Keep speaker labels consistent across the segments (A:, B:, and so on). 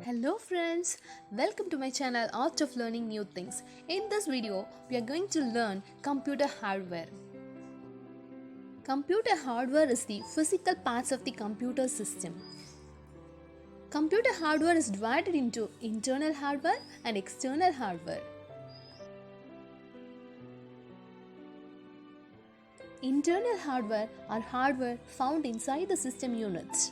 A: Hello friends, welcome to my channel Art of Learning New Things. In this video, we are going to learn computer hardware. Computer hardware is the physical parts of the computer system. Computer hardware is divided into internal hardware and external hardware. Internal hardware are hardware found inside the system units.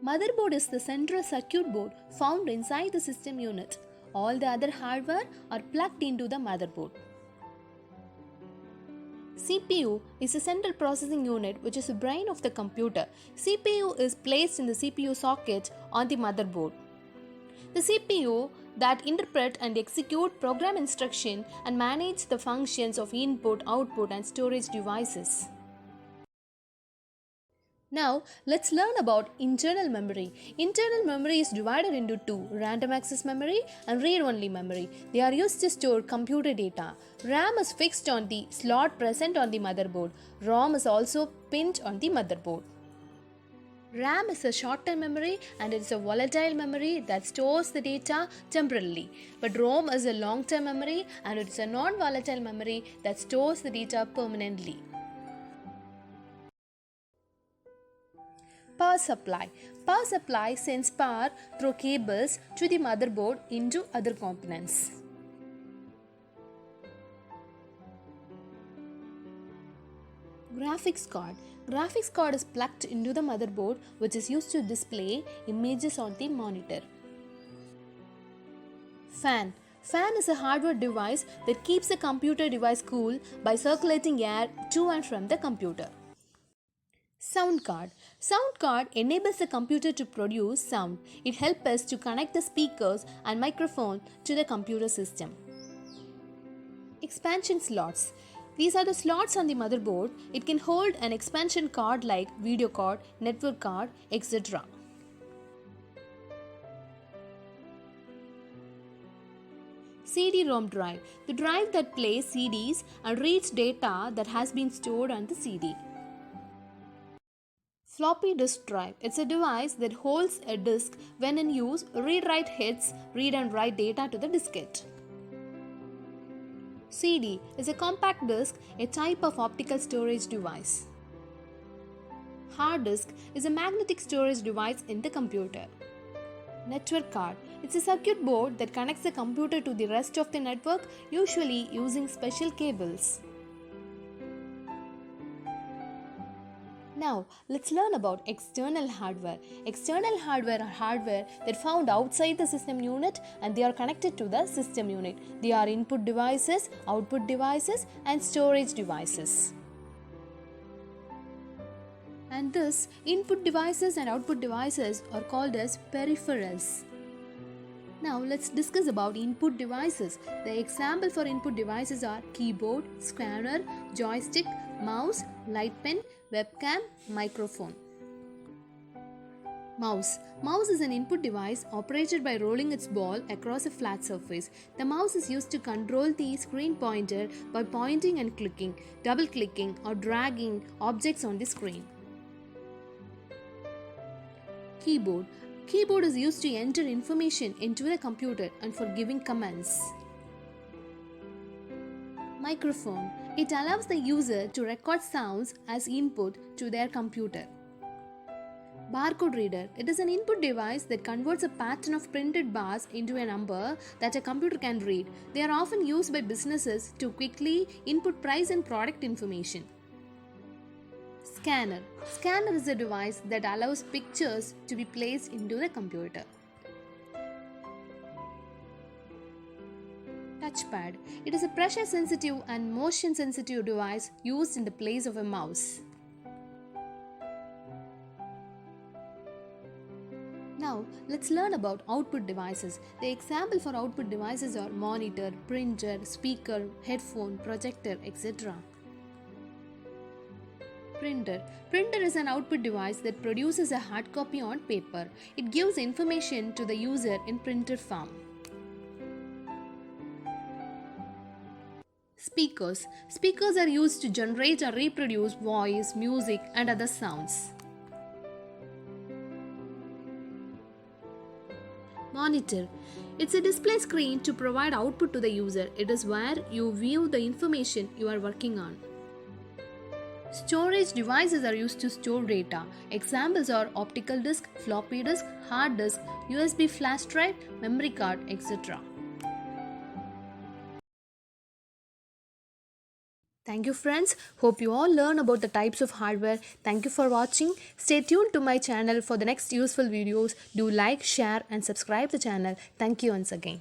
A: Motherboard is the central circuit board found inside the system unit. All the other hardware are plugged into the motherboard. CPU is the central processing unit which is the brain of the computer. CPU is placed in the CPU socket on the motherboard. The CPU that interpret and execute program instruction and manage the functions of input, output and storage devices. Now, let's learn about internal memory. Internal memory is divided into two, random access memory and read-only memory. They are used to store computer data. RAM is fixed on the slot present on the motherboard. ROM is also pinned on the motherboard. RAM is a short-term memory and it is a volatile memory that stores the data temporarily. But ROM is a long-term memory and it is a non-volatile memory that stores the data permanently. Power supply. Power supply sends power through cables to the motherboard into other components. Graphics card. Graphics card is plugged into the motherboard which is used to display images on the monitor. Fan. Fan is a hardware device that keeps the computer device cool by circulating air to and from the computer. Sound card. Sound card enables the computer to produce sound. It helps us to connect the speakers and microphone to the computer system. Expansion slots. These are the slots on the motherboard. It can hold an expansion card like video card, network card, etc. CD-ROM drive. The drive that plays CDs and reads data that has been stored on the CD. Floppy disk drive. It's a device that holds a disk when in use. Read-write heads read and write data to the diskette. CD is a compact disk, a type of optical storage device. Hard disk is a magnetic storage device in the computer. Network card. It's a circuit board that connects the computer to the rest of the network, usually using special cables. Now, let's learn about external hardware. External hardware are hardware that found outside the system unit and they are connected to the system unit. They are input devices, output devices and storage devices. And thus, input devices and output devices are called as peripherals. Now let's discuss about input devices. The example for input devices are keyboard, scanner, joystick, mouse, light pen, webcam, microphone. Mouse. Mouse is an input device operated by rolling its ball across a flat surface. The mouse is used to control the screen pointer by pointing and clicking, double clicking or dragging objects on the screen. Keyboard. Keyboard is used to enter information into the computer and for giving commands. Microphone. It allows the user to record sounds as input to their computer. Barcode reader. It is an input device that converts a pattern of printed bars into a number that a computer can read. They are often used by businesses to quickly input price and product information. Scanner. Scanner is a device that allows pictures to be placed into the computer. Touchpad. It is a pressure sensitive and motion sensitive device used in the place of a mouse. Now, let's learn about output devices. The example for output devices are monitor, printer, speaker, headphone, projector, etc. Printer. Printer is an output device that produces a hard copy on paper. It gives information to the user in printer form. Speakers. Speakers are used to generate or reproduce voice, music and other sounds. Monitor. It's a display screen to provide output to the user. It is where you view the information you are working on. Storage devices are used to store data. Examples are optical disk, floppy disk, hard disk, USB flash drive, memory card, etc. Thank you friends. Hope you all learn about the types of hardware. Thank you for watching. Stay tuned to my channel for the next useful videos. Do like, share and subscribe the channel. Thank you once again.